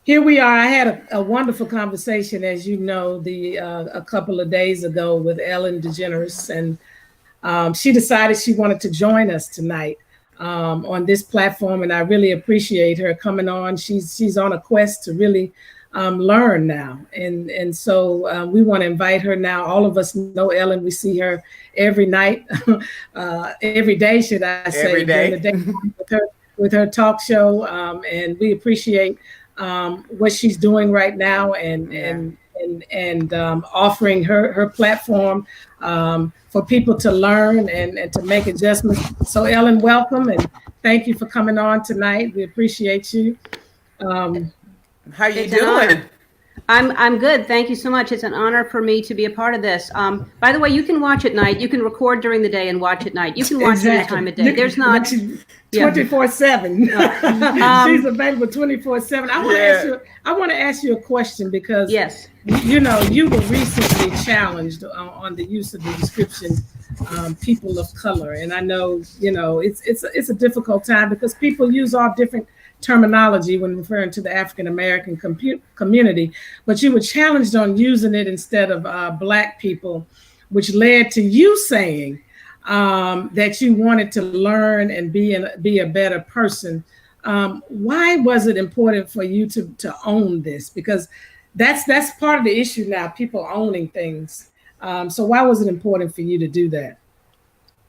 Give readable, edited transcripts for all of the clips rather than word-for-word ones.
Here we are. I had a wonderful conversation, as you know, a couple of days ago with Ellen DeGeneres, and she decided she wanted to join us tonight on this platform, and I really appreciate her coming on. She's on a quest to really learn now, and so we want to invite her now. All of us know Ellen. We see her every night, every day, should I say, every day. during the day with her talk show, and we appreciate what she's doing right now, and offering her platform for people to learn and to make adjustments. So Ellen, welcome, and thank you for coming on tonight. We appreciate you. How you doing? I'm good. Thank you so much. It's an honor for me to be a part of this. By the way, you can watch at night. You can record during the day and watch at night. You can watch any time of day. There's not 24/7. She's available 24/7. I want to ask you a question because yes, you know, you were recently challenged on the use of the description people of color, and I know, you know, it's a difficult time because people use all different terminology when referring to the African American community, but you were challenged on using it instead of Black people, which led to you saying that you wanted to learn and be a better person. Why was it important for you to own this? Because that's part of the issue now, people owning things. So why was it important for you to do that?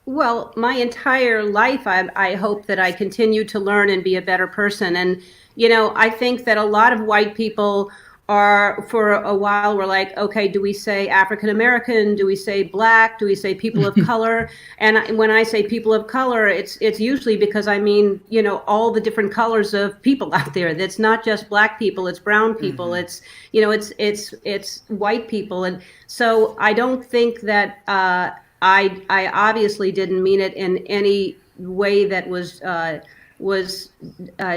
Well, my entire life, I hope that I continue to learn and be a better person. And, you know, I think that a lot of white people are, for a while, were like, okay, do we say African American? Do we say Black? Do we say people of color? And when I say people of color, it's usually because I mean, you know, all the different colors of people out there. That's not just Black people, it's brown people, it's, you know, it's white people. And so I don't think that I obviously didn't mean it in any way that was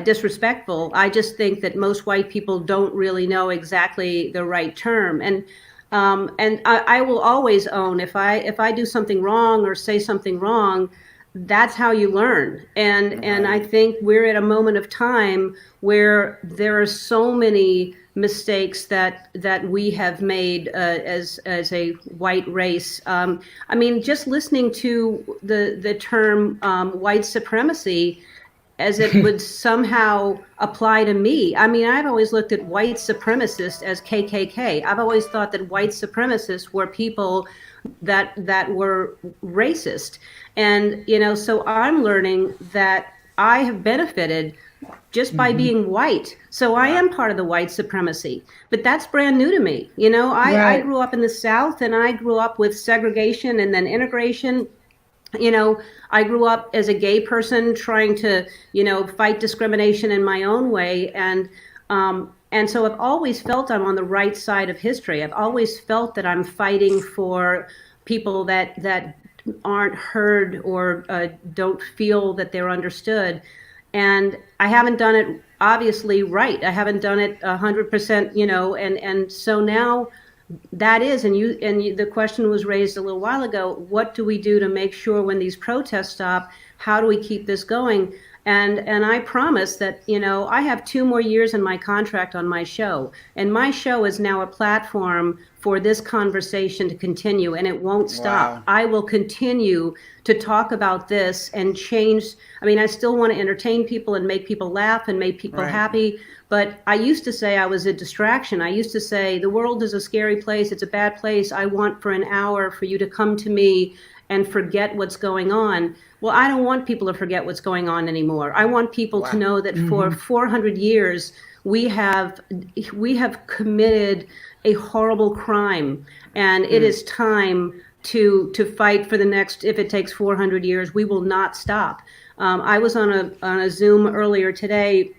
disrespectful. I just think that most white people don't really know exactly the right term. And I will always own if I do something wrong or say something wrong, that's how you learn. And I think we're at a moment of time where there are so many mistakes that we have made as a white race. I mean, just listening to the term white supremacy as it would somehow apply to me. I mean, I've always looked at white supremacists as KKK. I've always thought that white supremacists were people that were racist. And, you know, so I'm learning that I have benefited just by being white. So I am part of the white supremacy, but that's brand new to me. You know, I grew up in the South, and I grew up with segregation and then integration. You know, I grew up as a gay person trying to, you know, fight discrimination in my own way. And so I've always felt I'm on the right side of history. I've always felt that I'm fighting for people that aren't heard or don't feel that they're understood. And I haven't done it obviously right. I haven't done it 100%, you know, and so now that is, and the question was raised a little while ago, what do we do to make sure when these protests stop, how do we keep this going? And I promise that, you know, I have 2 more years in my contract on my show, and my show is now a platform for this conversation to continue, and it won't stop. Wow. I will continue to talk about this and change. I mean, I still want to entertain people and make people laugh and make people happy. But I used to say I was a distraction. I used to say the world is a scary place. It's a bad place. I want for an hour for you to come to me and forget what's going on. Well, I don't want people to forget what's going on anymore. I want people to know that for 400 years, we have committed a horrible crime, and it is time to fight for the next. If it takes 400 years, we will not stop. I was on a Zoom earlier today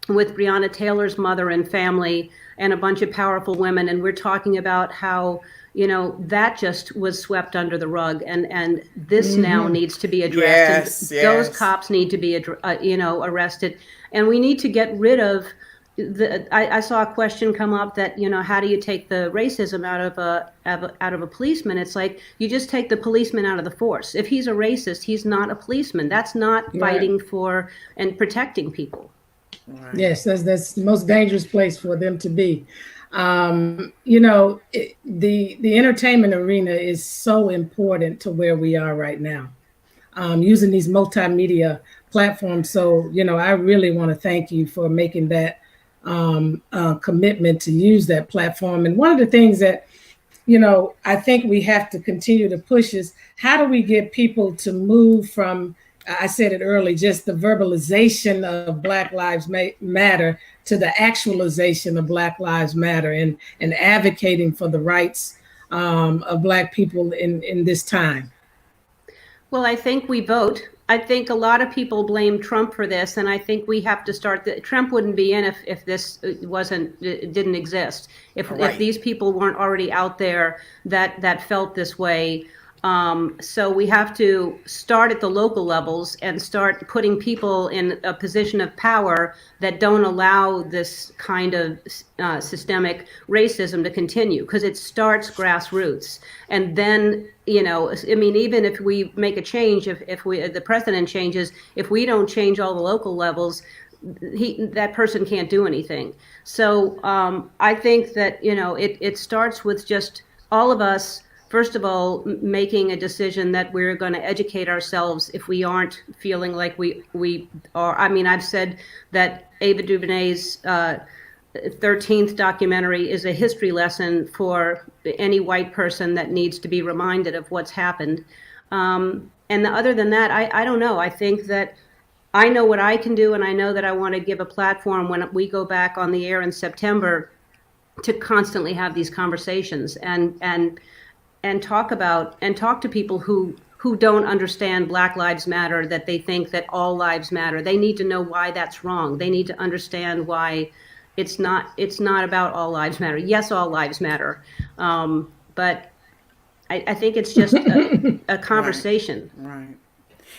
with Breonna Taylor's mother and family and a bunch of powerful women, and we're talking about how, you know, that just was swept under the rug, and this now needs to be addressed. Yes. Those cops need to be, arrested, and we need to get rid of. I saw a question come up that, you know, how do you take the racism out of a policeman? It's like, you just take the policeman out of the force. If he's a racist, he's not a policeman. That's not fighting for and protecting people. Right. Yes, that's the most dangerous place for them to be. The entertainment arena is so important to where we are right now. Using these multimedia platforms. So, I really want to thank you for making that commitment to use that platform. And one of the things that I think we have to continue to push is how do we get people to move from, I said it early, just the verbalization of Black Lives Matter to the actualization of Black Lives Matter and advocating for the rights of Black people in this time. Well, I think we vote. I think a lot of people blame Trump for this, and I think we have to start. Trump wouldn't be in if this didn't exist. If these people weren't already out there that felt this way. So we have to start at the local levels and start putting people in a position of power that don't allow this kind of systemic racism to continue, because it starts grassroots. And then, even if we make a change, if the president changes, if we don't change all the local levels, that person can't do anything. So I think that, it starts with just all of us. First of all, making a decision that we're going to educate ourselves if we aren't feeling like we are. I mean, I've said that Ava DuVernay's 13th documentary is a history lesson for any white person that needs to be reminded of what's happened. And other than that, I don't know. I think that I know what I can do, and I know that I want to give a platform when we go back on the air in September to constantly have these conversations and talk to people who don't understand Black Lives Matter, that they think that all lives matter. They need to know why that's wrong. They need to understand why it's not about all lives matter. Yes, all lives matter. But I think it's just a conversation. Right.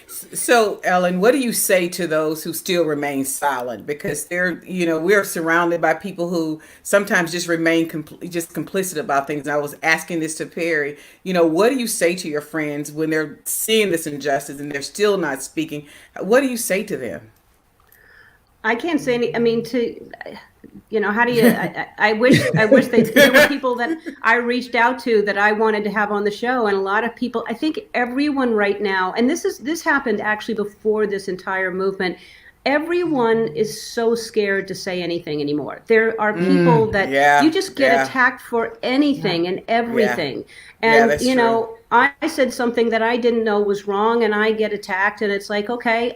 So, Ellen, what do you say to those who still remain silent? Because we're surrounded by people who sometimes just remain just complicit about things. And I was asking this to Perry. What do you say to your friends when they're seeing this injustice and they're still not speaking? What do you say to them? I can't say any. I mean, how do you? I wish there were people that I reached out to that I wanted to have on the show, and a lot of people. I think everyone right now, and this happened actually before this entire movement. Everyone is so scared to say anything anymore. There are people that you just get attacked for anything and everything. And, true. I said something that I didn't know was wrong, and I get attacked, and it's like, okay,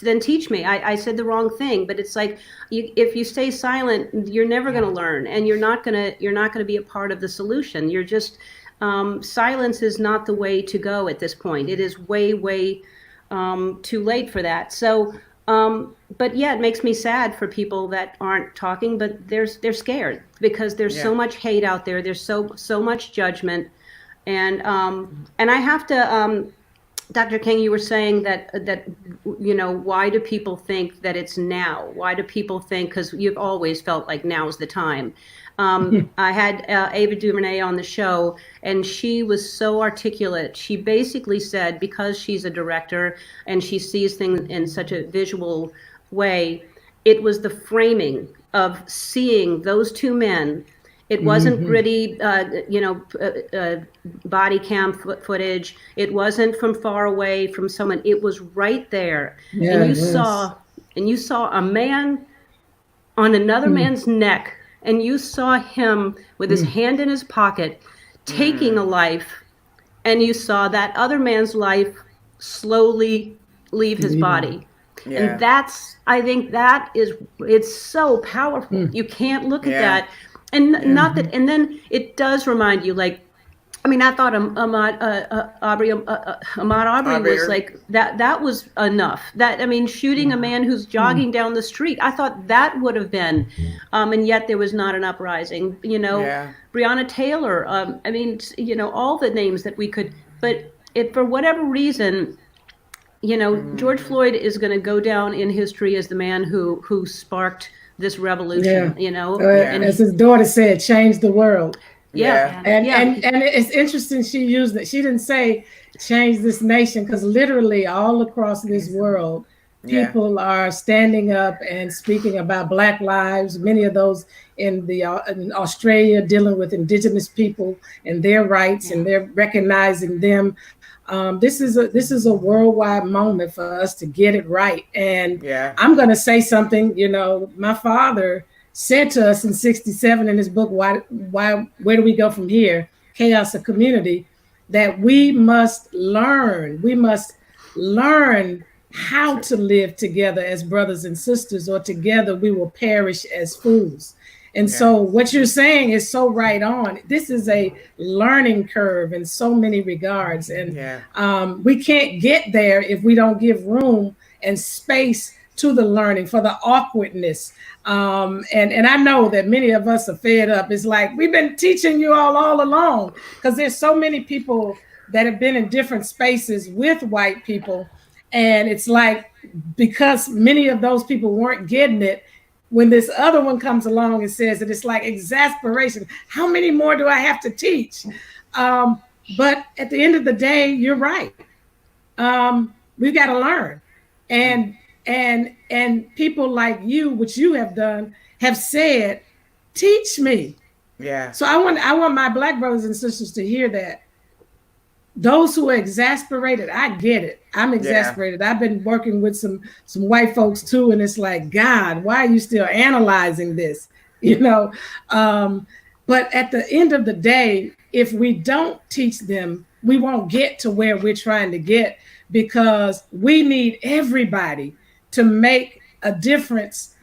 then teach me. I said the wrong thing, but it's like, if you stay silent, you're never going to learn, and you're not going to be a part of the solution. You're just, silence is not the way to go at this point. It is way, way too late for that. So, but yeah, it makes me sad for people that aren't talking, but they're scared because there's so much hate out there. There's so much judgment. And I have to, Dr. King, you were saying that why do people think that it's now? Why do people think, because you've always felt like now's the time. I had Ava DuVernay on the show, and she was so articulate. She basically said, because she's a director and she sees things in such a visual way, it was the framing of seeing those two men. It wasn't gritty, body cam footage. It wasn't from far away from someone. It was right there, and you saw a man on another man's neck, and you saw him with his hand in his pocket, taking a life, and you saw that other man's life slowly leave his body. Yeah. And I think it's so powerful. You can't look at that. And not that, and then it does remind you, like, I mean, I thought Ahmaud Arbery was like, that was enough. That, I mean, shooting a man who's jogging down the street, I thought that would have been, and yet there was not an uprising. Breonna Taylor, I mean, all the names that we could, but for whatever reason, George Floyd is going to go down in history as the man who sparked this revolution, and as his daughter said, change the world. And it's interesting she used that. She didn't say change this nation, because literally all across this world Yeah. people are standing up and speaking about Black lives. Many of those in Australia dealing with Indigenous people and their rights, Yeah. and they're recognizing them. This is a worldwide moment for us to get it right. And Yeah. I'm going to say something. My father said to us in '67 in his book, Where do we go from here? Chaos of Community, that we must learn how to live together as brothers and sisters, or together we will perish as fools. And Yeah. so what you're saying is so right on. This is a learning curve in so many regards. And Yeah. we can't get there if we don't give room and space to the learning, for the awkwardness. And I know that many of us are fed up. It's like, we've been teaching you all along, because there's so many people that have been in different spaces with white people. And it's like, because many of those people weren't getting it, when this other one comes along and says that, it's like exasperation. How many more do I have to teach? But at the end of the day, you're right. We've got to learn. And people like you, which you have done, have said, teach me. Yeah. So I want my Black brothers and sisters to hear that. Those who are exasperated, I get it. I'm exasperated. I've been working with some white folks too, and it's like, God, why are you still analyzing this? You know, but at the end of the day, if we don't teach them, we won't get to where we're trying to get, because we need everybody to make a difference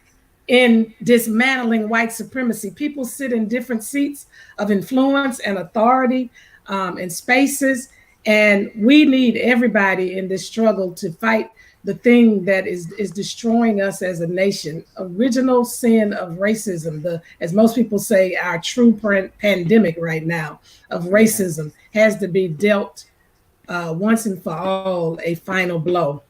in dismantling white supremacy. People sit in different seats of influence and authority, in spaces, and we need everybody in this struggle to fight the thing that is destroying us as a nation. Original sin of racism, as most people say, our true pandemic right now of racism, has to be dealt once and for all, a final blow.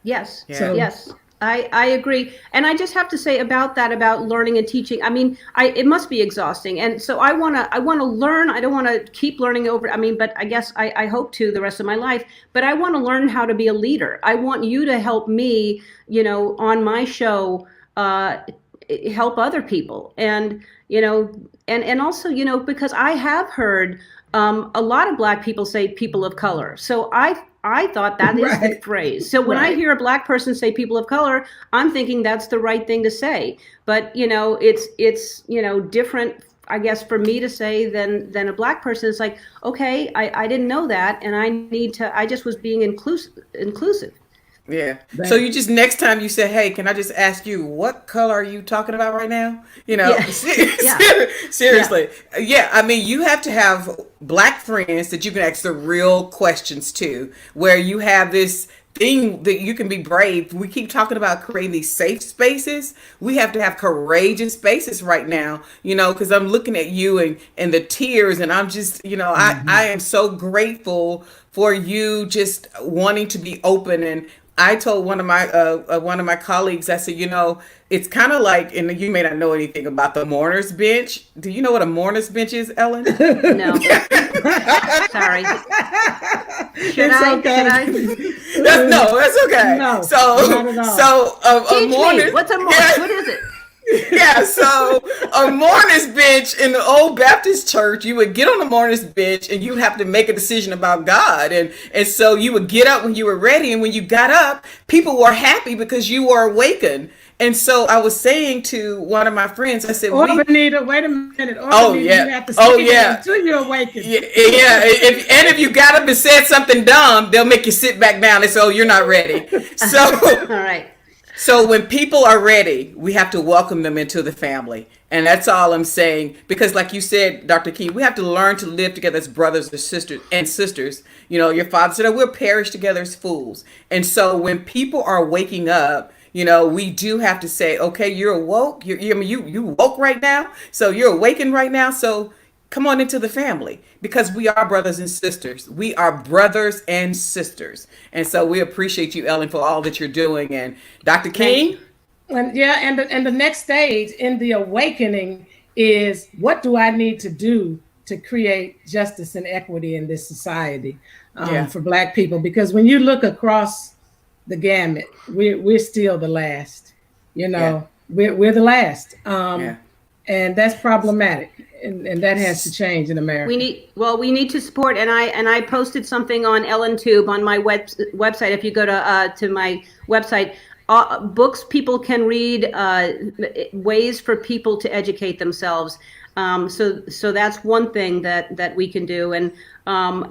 Yes. Yeah. So Yes. I agree. And I just have to say about that, about learning and teaching. I mean, it must be exhausting. And so I want to learn. I don't want to keep learning over. I mean, but I guess I hope to the rest of my life, but I want to learn how to be a leader. I want you to help me, on my show, help other people. And, and also, because I have heard a lot of Black people say people of color. So I thought that is the Right. phrase. So when I Right. hear a Black person say people of color, I'm thinking that's the right thing to say. But, it's different, I guess, for me to say than a Black person. It's like, okay, I didn't know that. And I just was being inclusive. Yeah. So Right. you just, next time you say, "Hey, can I just ask you, what color are you talking about right now?" Yeah. Yeah. Seriously. Yeah. I mean, you have to have Black friends that you can ask the real questions to, where you have this thing that you can be brave. We keep talking about creating these safe spaces. We have to have courageous spaces right now, because I'm looking at you and the tears, and I'm just, I am so grateful for you just wanting to be open. And I told one of my colleagues, I said, it's kind of like, and you may not know anything about the mourner's bench. Do you know what a mourner's bench is, Ellen? No. Sorry. Should It's I? okay. No, that's okay. No, So, not at all. so a Teach mourner's, me. What's a mourner? yeah, What is it? yeah, so a mourner's bench in the old Baptist church, you would get on the mourner's bench and you would have to make a decision about God. And so you would get up when you were ready. And when you got up, people were happy because you were awakened. And so I was saying to one of my friends, I said, Or Benita, wait a minute. Or Oh, Benita, yeah. you have to Oh, stay yeah. until you awaken. yeah, if you got up and said something dumb, they'll make you sit back down and say, "Oh, you're not ready." So All right. So when people are ready, we have to welcome them into the family. And that's all I'm saying. Because like you said, Dr. King, we have to learn to live together as brothers and sisters. Your father said, "Oh, we'll perish together as fools." And so when people are waking up, we do have to say, okay, you're awoke. You woke right now. So you're awakened right now. So come on into the family, because we are brothers and sisters. We are brothers and sisters. And so we appreciate you, Ellen, for all that you're doing. And Dr. King? And the next stage in the awakening is, what do I need to do to create justice and equity in this society, Yeah. for Black people? Because when you look across the gamut. We're still the last. You know, Yeah. we're the last. Yeah. And that's problematic, and that has to change in America. We need to support, and I posted something on EllenTube on my website. If you go to my website, books people can read, ways for people to educate themselves. So that's one thing that we can do, and then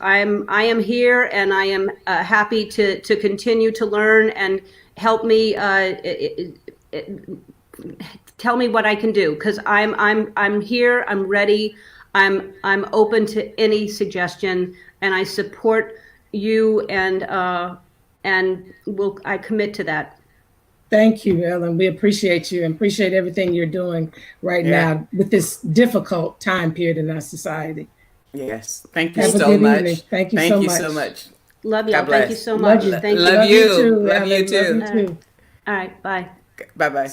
I am here, and I am happy to continue to learn, and help me. Tell me what I can do, because I'm here. I'm ready. I'm open to any suggestion, and I support you, and I commit to that. Thank you, Ellen. We appreciate you and appreciate everything you're doing right Yeah. now with this difficult time period in our society. Yes. Thank you Have a so good much. evening. Thank you so much. Love y'all. God bless. Thank you so Love much. you. Thank you. Love you. too, Love Ellen. you too. Love you too. All right. Bye. Bye bye.